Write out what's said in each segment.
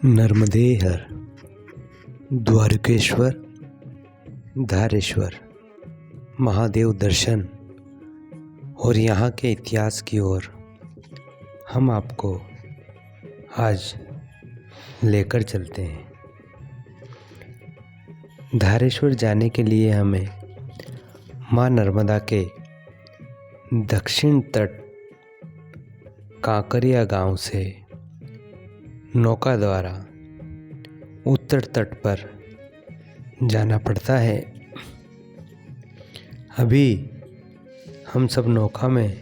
नर्मदेहर, द्वारकेश्वर, धारेश्वर, महादेव दर्शन और यहाँ के इतिहास की ओर हम आपको आज लेकर चलते हैं। धारेश्वर जाने के लिए हमें माँ नर्मदा के दक्षिण तट कांकरिया गांव से नौका द्वारा उत्तर तट पर जाना पड़ता है। अभी हम सब नौका में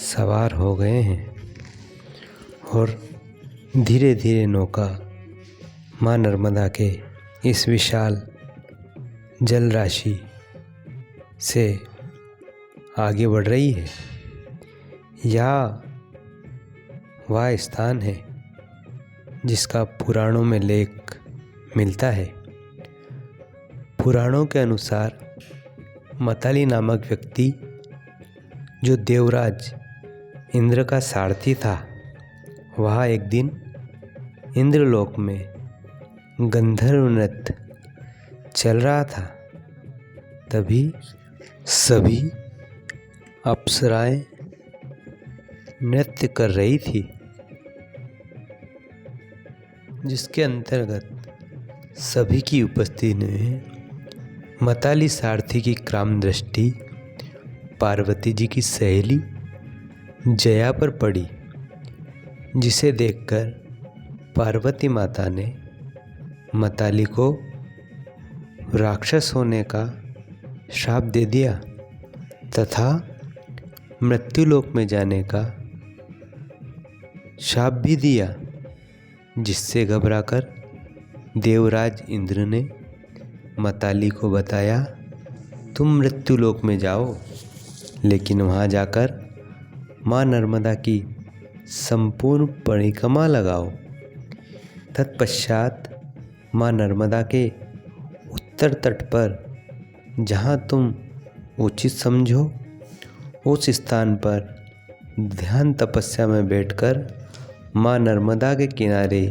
सवार हो गए हैं और धीरे धीरे नौका माँ नर्मदा के इस विशाल जल राशि से आगे बढ़ रही है। यह वह स्थान है जिसका पुराणों में लेख मिलता है। पुराणों के अनुसार मताली नामक व्यक्ति, जो देवराज इंद्र का सारथी था, वह एक दिन इंद्रलोक में गंधर्व नृत्य चल रहा था। तभी सभी अप्सराएं नृत्य कर रही थी, जिसके अंतर्गत सभी की उपस्थिति में मताली सारथी की क्राम दृष्टि पार्वती जी की सहेली जया पर पड़ी, जिसे देखकर पार्वती माता ने मताली को राक्षस होने का श्राप दे दिया तथा मृत्युलोक में जाने का श्राप भी दिया, जिससे घबराकर देवराज इंद्र ने मताली को बताया, तुम मृत्युलोक में जाओ, लेकिन वहाँ जाकर माँ नर्मदा की संपूर्ण परिक्रमा लगाओ। तत्पश्चात माँ नर्मदा के उत्तर तट पर जहाँ तुम उचित समझो, उस स्थान पर ध्यान तपस्या में बैठकर माँ नर्मदा के किनारे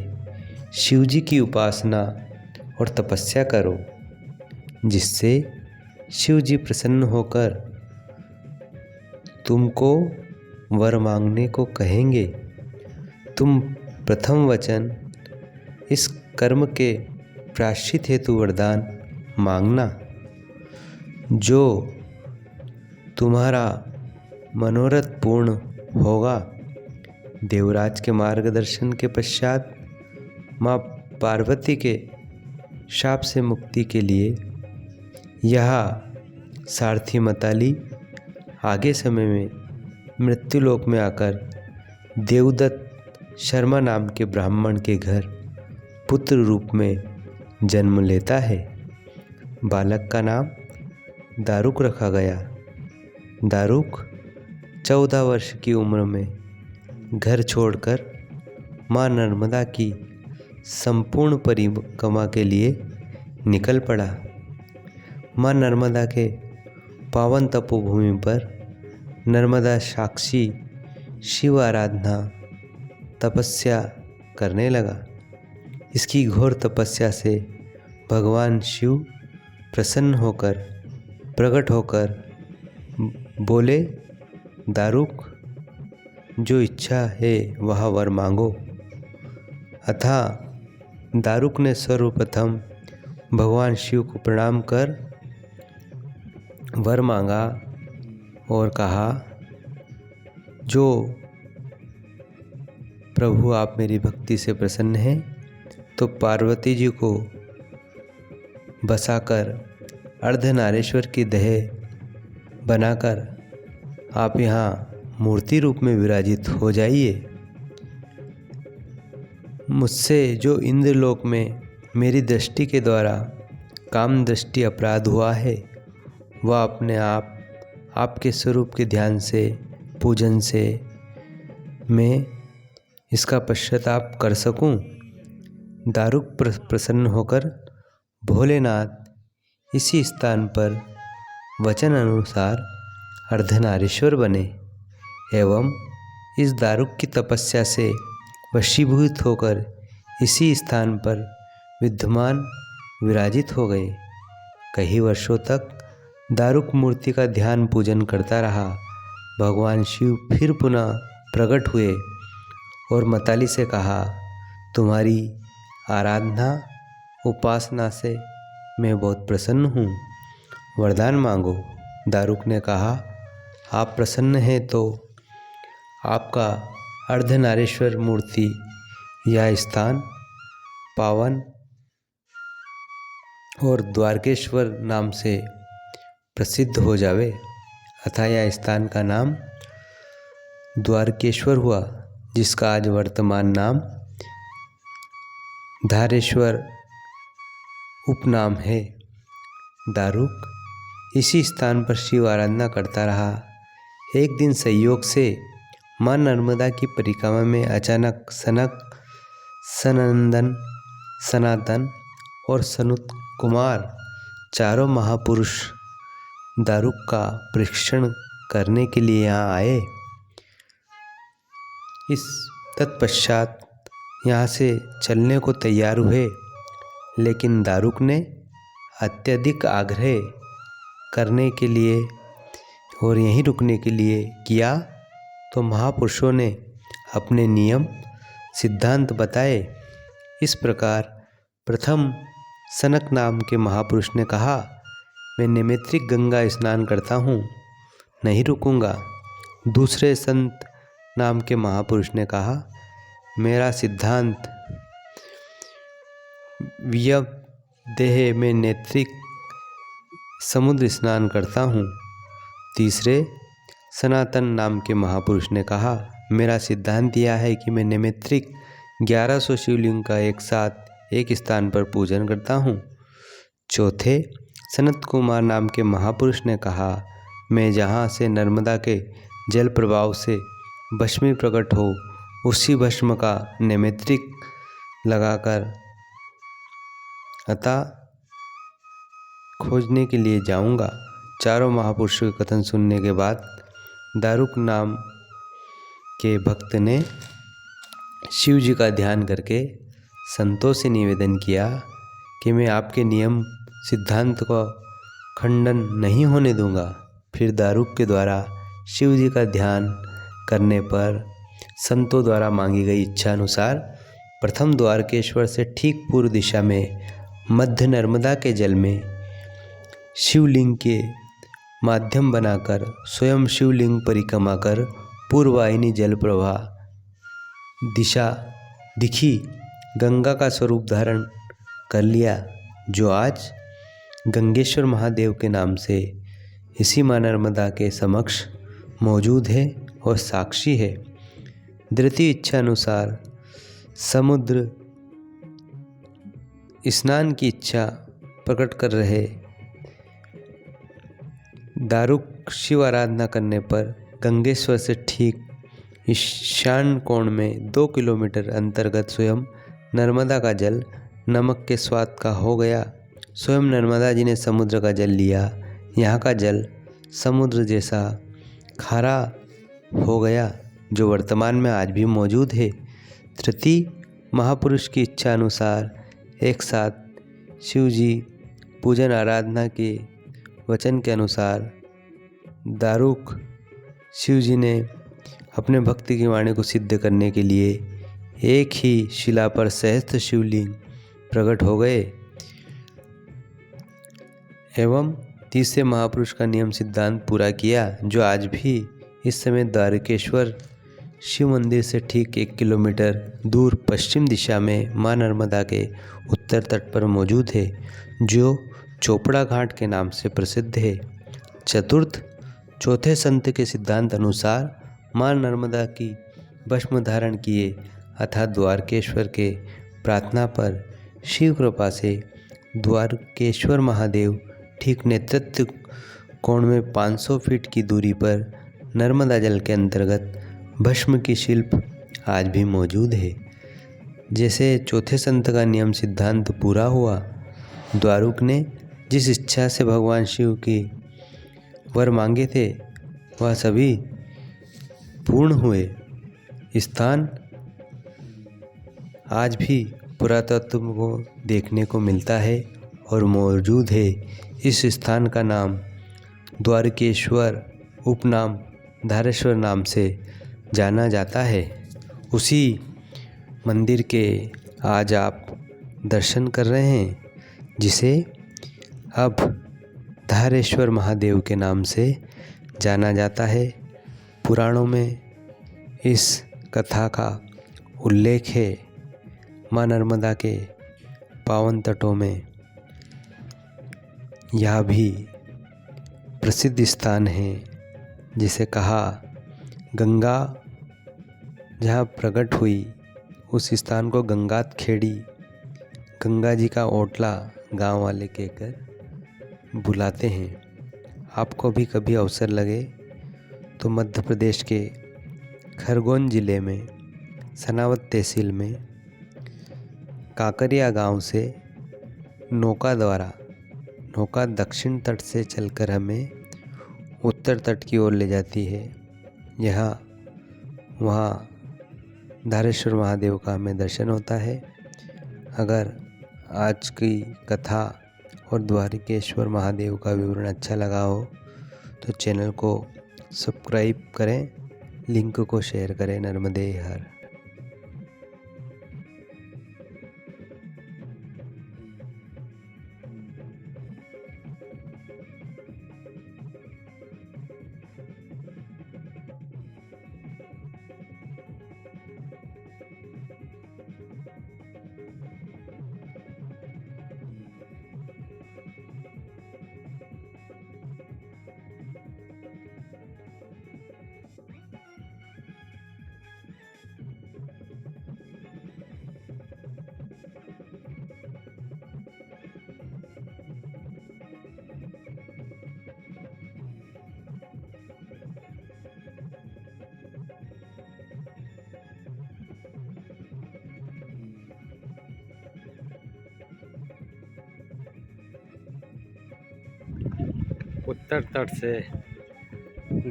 शिवजी की उपासना और तपस्या करो, जिससे शिवजी प्रसन्न होकर तुमको वर मांगने को कहेंगे। तुम प्रथम वचन इस कर्म के प्रायश्चित हेतु वरदान मांगना। जो तुम्हारा मनोरथ पूर्ण होगा। देवराज के मार्गदर्शन के पश्चात माँ पार्वती के शाप से मुक्ति के लिए यह सारथी मताली आगे समय में मृत्युलोक में आकर देवदत्त शर्मा नाम के ब्राह्मण के घर पुत्र रूप में जन्म लेता है। बालक का नाम दारुक रखा गया। दारुक 14 वर्ष की उम्र में घर छोड़कर माँ नर्मदा की संपूर्ण परिक्रमा के लिए निकल पड़ा। माँ नर्मदा के पावन तपोभूमि पर नर्मदा साक्षी शिव आराधना तपस्या करने लगा। इसकी घोर तपस्या से भगवान शिव प्रसन्न होकर प्रकट होकर बोले, दारुक, जो इच्छा है वह वर मांगो। अतः दारुक ने सर्वप्रथम भगवान शिव को प्रणाम कर वर मांगा और कहा, जो प्रभु आप मेरी भक्ति से प्रसन्न हैं, तो पार्वती जी को बसाकर अर्धनारेश्वर की देह बनाकर आप यहाँ मूर्ति रूप में विराजित हो जाइए। मुझसे जो इंद्रलोक में मेरी दृष्टि के द्वारा काम दृष्टि अपराध हुआ है, वह अपने आप आपके स्वरूप के ध्यान से पूजन से मैं इसका पश्चाताप कर सकूं। दारुक प्रसन्न होकर भोलेनाथ इसी स्थान पर वचन अनुसार अर्धनारीश्वर बने एवं इस दारुक की तपस्या से वशीभूत होकर इसी स्थान पर विद्यमान विराजित हो गए। कई वर्षों तक दारुक मूर्ति का ध्यान पूजन करता रहा। भगवान शिव फिर पुनः प्रकट हुए और मताली से कहा, तुम्हारी आराधना उपासना से मैं बहुत प्रसन्न हूँ, वरदान मांगो। दारुक ने कहा, आप प्रसन्न हैं तो आपका अर्धनारीश्वर मूर्ति यह स्थान पावन और द्वारकेश्वर नाम से प्रसिद्ध हो जावे। अतः यह स्थान का नाम द्वारकेश्वर हुआ, जिसका आज वर्तमान नाम धारेश्वर उपनाम है। दारुक इसी स्थान पर शिव आराधना करता रहा। एक दिन संयोग से माँ नर्मदा की परिक्रमा में अचानक सनक, सनंदन, सनातन और सनुत कुमार चारों महापुरुष दारुक का परीक्षण करने के लिए यहाँ आए। इस तत्पश्चात यहाँ से चलने को तैयार हुए, लेकिन दारुक ने अत्यधिक आग्रह करने के लिए और यहीं रुकने के लिए किया तो महापुरुषों ने अपने नियम सिद्धांत बताए। इस प्रकार प्रथम सनक नाम के महापुरुष ने कहा, मैं नैमित्तिक गंगा स्नान करता हूँ, नहीं रुकूंगा। दूसरे संत नाम के महापुरुष ने कहा, मेरा सिद्धांत वियब देह में नैत्रिक समुद्र स्नान करता हूँ। तीसरे सनातन नाम के महापुरुष ने कहा, मेरा सिद्धांत यह है कि मैं नैमित्तिक 1100 शिवलिंग का एक साथ एक स्थान पर पूजन करता हूँ। चौथे सनत कुमार नाम के महापुरुष ने कहा, मैं जहाँ से नर्मदा के जल प्रभाव से भस्मी प्रकट हो उसी भस्म का नैमित्तिक लगाकर अतः खोजने के लिए जाऊंगा। चारों महापुरुषों के कथन सुनने के बाद दारुक नाम के भक्त ने शिव जी का ध्यान करके संतों से निवेदन किया कि मैं आपके नियम सिद्धांत का खंडन नहीं होने दूंगा। फिर दारुक के द्वारा शिव जी का ध्यान करने पर संतों द्वारा मांगी गई इच्छा अनुसार प्रथम द्वारकेश्वर से ठीक पूर्व दिशा में मध्य नर्मदा के जल में शिवलिंग के माध्यम बनाकर स्वयं शिवलिंग परिक्रमा कर पूर्ववाहिनी जल प्रवाह दिशा दिखी गंगा का स्वरूप धारण कर लिया, जो आज गंगेश्वर महादेव के नाम से इसी माँ नर्मदा के समक्ष मौजूद है और साक्षी है। धृति इच्छा अनुसार समुद्र स्नान की इच्छा प्रकट कर रहे दारुक शिव आराधना करने पर गंगेश्वर से ठीक ईशान कोण में 2 किलोमीटर अंतर्गत स्वयं नर्मदा का जल नमक के स्वाद का हो गया। स्वयं नर्मदा जी ने समुद्र का जल लिया। यहाँ का जल समुद्र जैसा खारा हो गया, जो वर्तमान में आज भी मौजूद है। तृतीय महापुरुष की इच्छा अनुसार एक साथ शिव जी पूजन आराधना के वचन के अनुसार दारुक शिव जी ने अपने भक्ति की वाणी को सिद्ध करने के लिए एक ही शिला पर सहस्त्र शिवलिंग प्रकट हो गए एवं तीसरे महापुरुष का नियम सिद्धांत पूरा किया, जो आज भी इस समय द्वारकेश्वर शिव मंदिर से ठीक 1 किलोमीटर दूर पश्चिम दिशा में माँ नर्मदा के उत्तर तट पर मौजूद है, जो चोपड़ा घाट के नाम से प्रसिद्ध है। चतुर्थ चौथे संत के सिद्धांत अनुसार माँ नर्मदा की भस्म धारण किए अर्थात द्वारकेश्वर के प्रार्थना पर शिव कृपा से द्वारकेश्वर महादेव ठीक नेतृत्व कोण में 500 फीट की दूरी पर नर्मदा जल के अंतर्गत भस्म की शिल्प आज भी मौजूद है। जैसे चौथे संत का नियम सिद्धांत पूरा हुआ, दारुक ने जिस इच्छा से भगवान शिव की वर मांगे थे वह सभी पूर्ण हुए। स्थान आज भी पुरातत्व को देखने को मिलता है और मौजूद है। इस स्थान का नाम द्वारकेश्वर उपनाम धारेश्वर नाम से जाना जाता है। उसी मंदिर के आज आप दर्शन कर रहे हैं, जिसे अब धारेश्वर महादेव के नाम से जाना जाता है। पुराणों में इस कथा का उल्लेख है। माँ नर्मदा के पावन तटों में यह भी प्रसिद्ध स्थान है, जिसे कहा गंगा जहाँ प्रकट हुई उस स्थान को गंगात खेड़ी, गंगा जी का ओटला गांव वाले कहकर बुलाते हैं। आपको भी कभी अवसर लगे तो मध्य प्रदेश के खरगोन ज़िले में सनावद तहसील में काकरिया गांव से नौका दक्षिण तट से चलकर हमें उत्तर तट की ओर ले जाती है। वहाँ धारेश्वर महादेव का हमें दर्शन होता है। अगर आज की कथा और द्वारकेश्वर महादेव का विवरण अच्छा लगा हो तो चैनल को सब्सक्राइब करें, लिंक को शेयर करें। नर्मदे हर। उत्तर तट से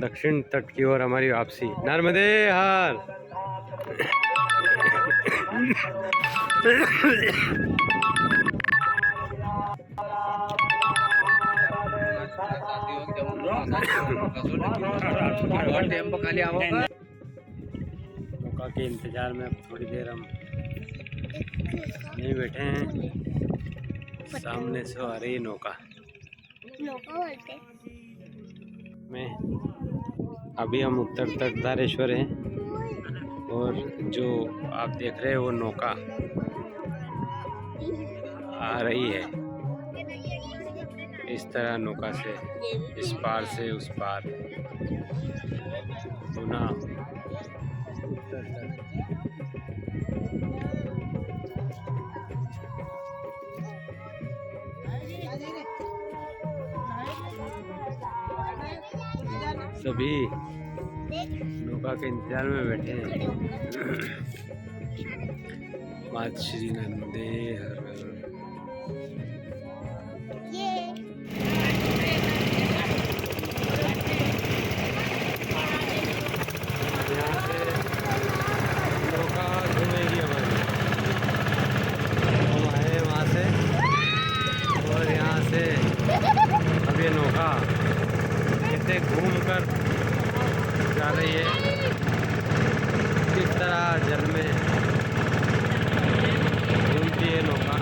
दक्षिण तट की ओर हमारी वापसी। नर्मदे हर। नौका के इंतजार में थोड़ी देर हम नहीं बैठे हैं। सामने से आ रही नौका बोलते में। अभी हम उत्तर तट धारेश्वर हैं और जो आप देख रहे हैं वो नौका आ रही है। इस तरह नौका से इस पार से उस पार पुनः उत्तर तट। सभी नौका के इंतजार में बैठे हैं। मात श्री नर्मदे हर। नौका घूमेगी हमारी। हम आए वहाँ से और यहाँ से अब ये नौका ऐसे घूम कर जा रही है। किस तरह जल में घूमती है नौका।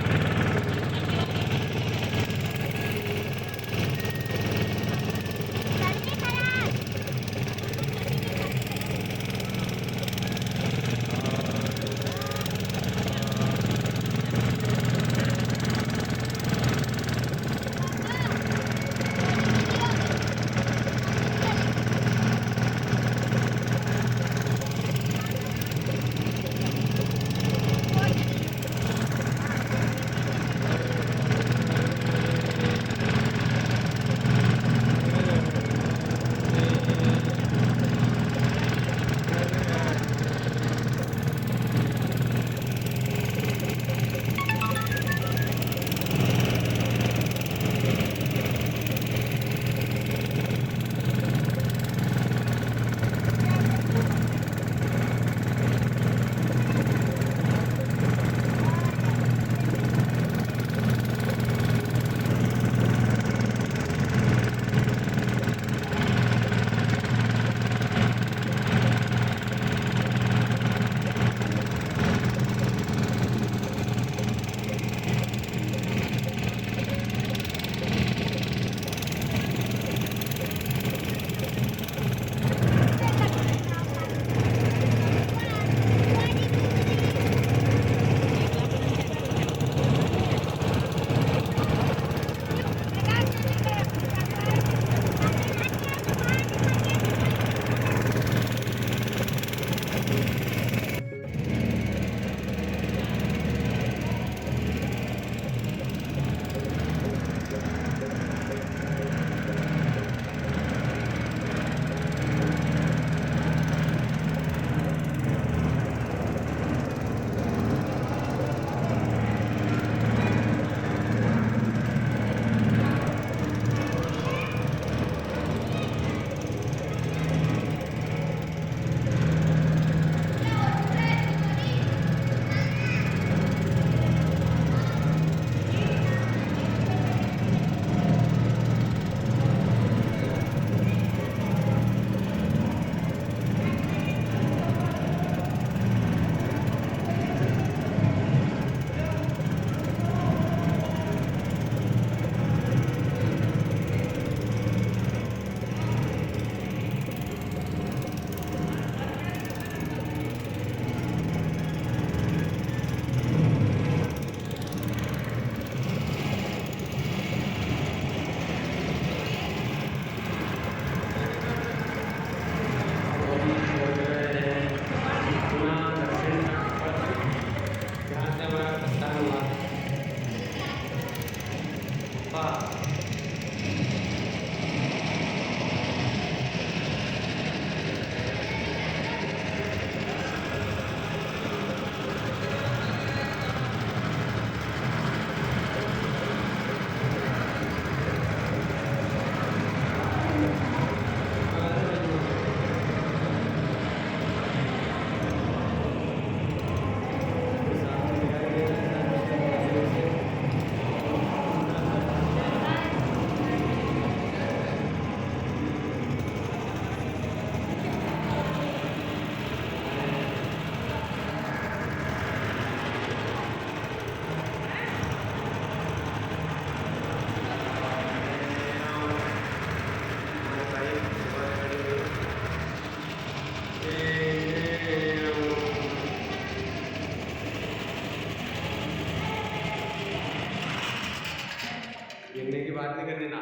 गिरने की बात नहीं करनी ना,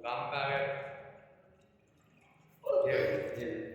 काम का है ये